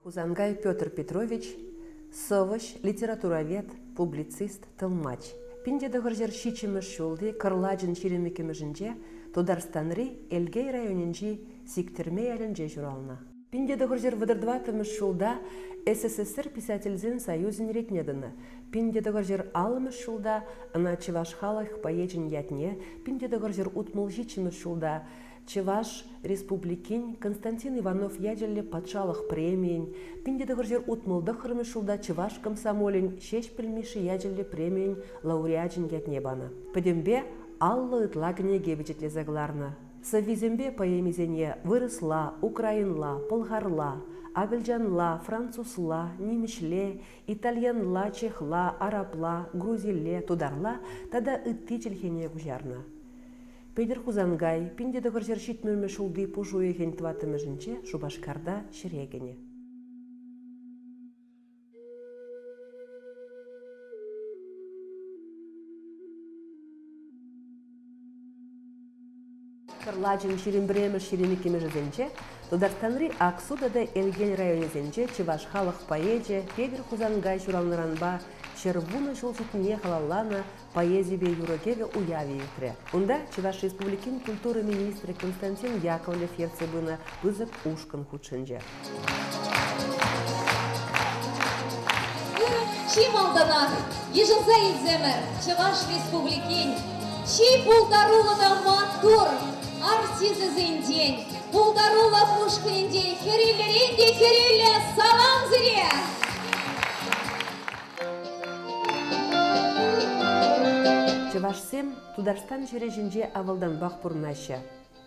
Хузангай Петр Петрович, совыш, литературовед, публицист, тылмач. Пинде дығыржер шичіміш жолды кырладжын шеремекеміжінже Тударстанри Элгей районинжи сиктерме әлінже журална. Пинде дығыржер выдырдватымыш жолда СССР писательзен союзин ретнедіні. Пинде дығыржер алымыш жолда ына Чеваш халық поечін ятне, пинде дығыржер утмыл жичіміш жолда Чеваш республикин Константин Иванов яджелі патшалық премиен, пинде дығыржер утмылды қырмыш жолда Чеваш комсомолин шеш пілмеші яджелі премиен лауреаджин ятне бана. Пөдембе аллы ытлагіне гебеджетле загларна. Савизембе поэмизене вырысла, украинла, пылғарла, абельджанла, французла, немешле, итальянла, чехла, арапла, грузилле, тударла, тада ыттичелхене гужарна. Педер Хузангай, пинде дығыржер шитмірмі шулды пұжу еген тватымыжынче Шубашкарда шірегене. Кырладжын ширимбремі ширемекемі жызенче, Тударстанри Аксудада Элген районезенче Чеваш халық поэже Педер Хузангай журалныранба червуны жолжетіне халаллана поэзибе юрогеве уяви ютре. Унда Чеваш республикин культуры министры Константин Яковлев ерцебына бызык ушкан худшынже. Чим алданах, ежынса едземер, Чеваш республикин, чей пулдарулада матур, арсизызын день, пулдарула пушкин день, херилле, салам зире! Чевашсем Тударстан жережінже авылдан бақ бұрнашы.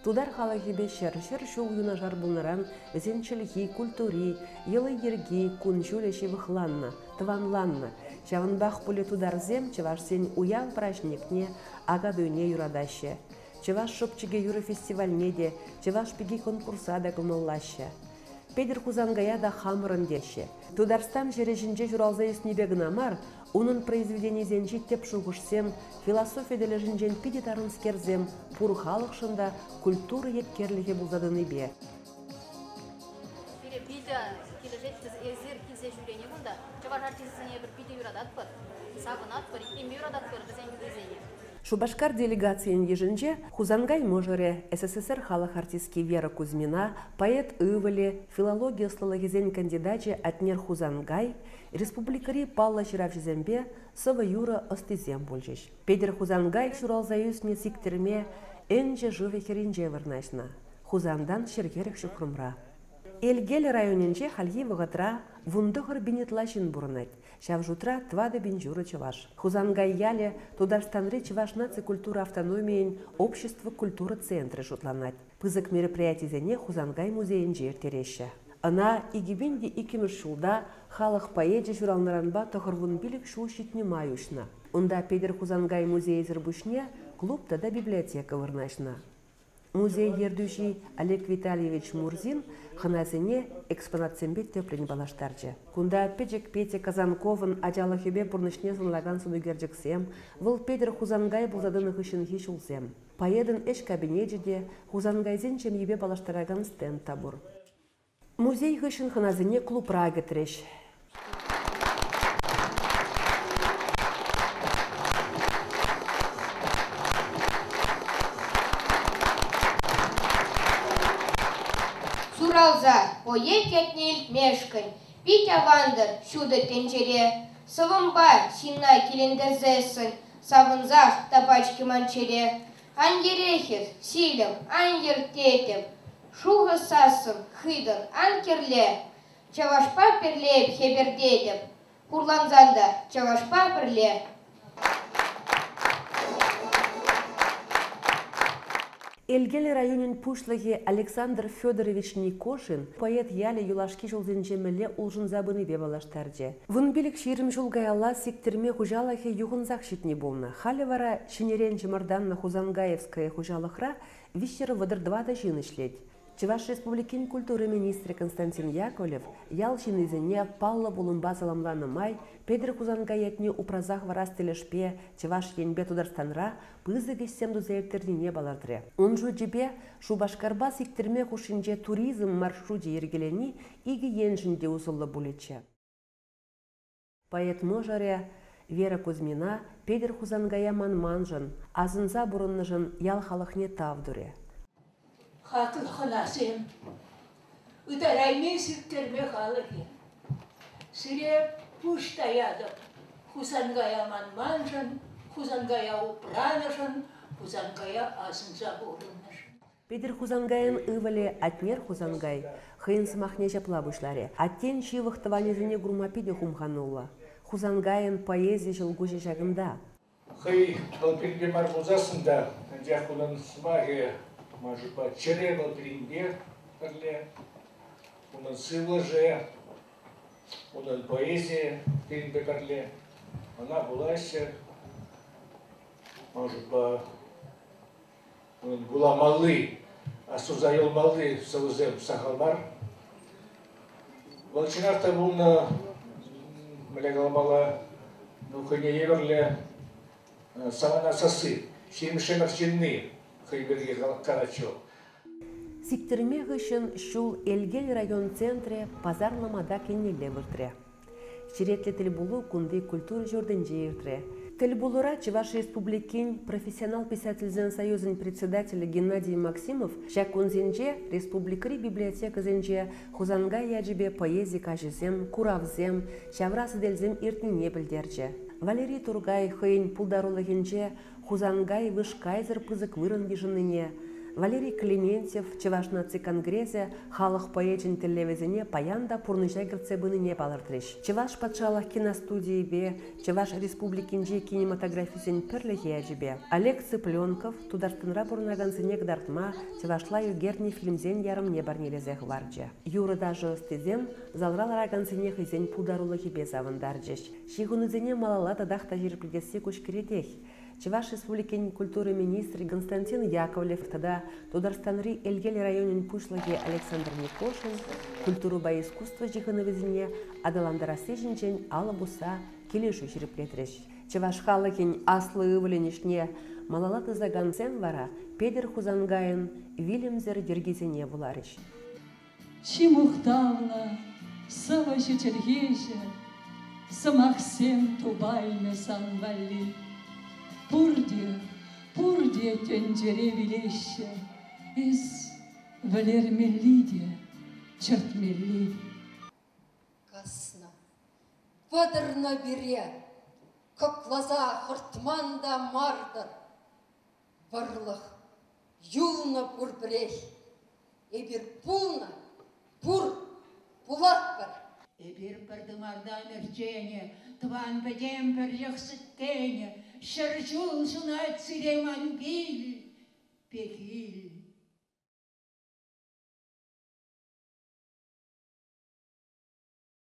Тудар халахибе шер-шер шул юнажар бұлныран зенчілгі, культури, елы ерги, күн жүлеші вықланна, тыванланна. Чаван бақ бұлі Тударзем Чевашсен уял праздникне ага дөне юрадашы. Чеваш шопчыге юры фестивальне де, Чеваш пиги конкурсада кылмаллашы. Педер Хузангая да хамырын деші. Тударстан жережінже журалза еснебегін амар, onun произведениезен теп шуғышсем, философия дележінжен пидетарын скерзем, пұр халық шында культура еткерліге бұлзадыны бе. Шубашкар делегациян ежінже Хузангай можыре СССР халық артистки Вера Кузьмина, поэт Ывали, филология слологизен кандидачы Атнер Хузангай, республикари Палла Чиравжизембе сывы юра остызем болжеш. Педер Хузангай шуралзаюсне сиктерме энже живе херинже варнашна. Хузандан шергерек шукрумра. Элгел районинже хальи вғытра вундығыр бинетлашын бұрынат. Шавжутра твады бинжуры Чеваш. Хузангай яле Тударстанры Чеваш наци культура автономиен общество культуры центры жутланат. Пызык мероприятизене Хузангай музейін жертереші. Ана игибенде икеміш шулда халық поэджі журалныранба тұғырвын білік шул шитне маюшна. Онда Педер Хузангай музей зірбушне клубта да библиотека вырнашна. Музей ердуши Олег Витальевич Мурзин ханазыне экспонатсембе теплен балаштарчы. Кунда Педжек Петя Казанковын ажалахебе бұрнышне сынлаган сунугерджіксем, выл Педер Хузангай бұлзадыны хышын хишулсем. Поедын эш кабинеджеде Хузангайзен чемебе балаштараган стенд табур. Музей хышын ханазыне клуб рагетреш. Суралза, поет ятнел мешкань, Витя Вандер, чудо пенчере, Савымба, сина келендерзесін, Савынзах, табачки манчере, Ангерехер, силем, ангер тетем, Шуғы сасым, хыдын, анкерле, Чавашпа перлеп хебердедем, Курланзанда, Чавашпа перле. Элгел районин пушлығы Александр Федорович Никошин поэт яле юлашки жолзенжемеле улжын забыны бебалаштарже. Вын билік ширим жолгайалла сектерме хужалахе юғынзақ шитне болна. Халі вара шинерен жымырданна Хузангаевская хужалықра вишер выдыр 2 жын ішлет. Чуваш Республикин культуры министрі Константин Яковлев ял шинызіне паллы булымба саламланы май Педір Хузангаятне упразах варас телешпе Чуваш енбе Тударстанра пызы гессем дузаевтердине балардыры. Он жу жібе Шубашкарба сиктерме хушинже туризм маршруте ергелени иги енжінде узылы булече. Поэт можаре Вера Кузьмина Педір Хузангая манманжын, азынза бұрынныжын ял халықне тавдуре. Хатыр ханасем, удараймен сиктерме халыхе. Сире пуштаядып, Хузангая манманжын, Хузангая упранышын, Хузангая азынза бұрынныжын. Педір Хузангайын ывале атнер Хузангай, хыйын сымахне жапла бұшларе. Аттен шивых таванезіне грумапиде хумханула. Хузангайын поэзия жылгужи жағында. Хый балпирге мармузасында, дяхунан смаге, может быть, чере балпиринге, унан сылыже, унан поэзия, тиринге карле. Она была еще, может быть, унан была малы, а сузайыл малы сылызем сахалмар. Волчинарта бунна млегалмала, ну хыне еверле, самана сасы, шемшемер чинны, хыйберге карачо. Сиктерме гышын шул Элгел район центре пазарламада кеннеле выртре. Ширетле тел булу кунды культура жорденже иртре. Тел булура Чуваш Республикин профессионал писательзен союзын председателя Геннадий Максимов шакунзенже республикари библиотека зенже Хузангай яджибе поэзия кажезем, куравзем, шаврасы дельзем иртнине білдерже. Валерий Тургай хыйын пулдарулыгенже Хузангай вышкайзер пызык вырын ежыныне. Валерий Клементьев Чуваш наци конгрессе халық поэчин телевизине паянда пурныжа герцебыныне балырдырыш. Чуваш патшалық киностудии бе, Чуваш республикинже кинематографисен пірліге әжібе. Олег Цыпленков Тударстанра пурнаганзыне гдартма Чувашла югерни фильмзен ярым не барнелезех варджа. Юры даже стезем залрал раганзыне хызен пулдарулығы без авандарджеш. Шигунызене малала тадахта жерпледесі күшкередех. Чуваш Республикин культуры министр Константин Яковлев тада Тударстанри Элгел районин пушлыге Александр Никошин культуру ба искусства жихановизине адаландарасы жинчен алабуса келешу жерплетреш. Чуваш халыкин аслы ывыленишне малалаты заганцен вара Педір Хузангайын вилемзер дергизине буларыш. Чимухтавна, саваşı чергеже, самахсем тубайны санвали. Пурде тенджере вилеще, из валермелиде, чертмели. Касна, вадырна бире, коклаза хыртманда мардыр, барлық, юлна пурбрех, эбір пулна, пулат бар. Эбир пардымарда мерчене, тван бедем перьяхсыттене, шаржул жунат сиреман бил, пекил.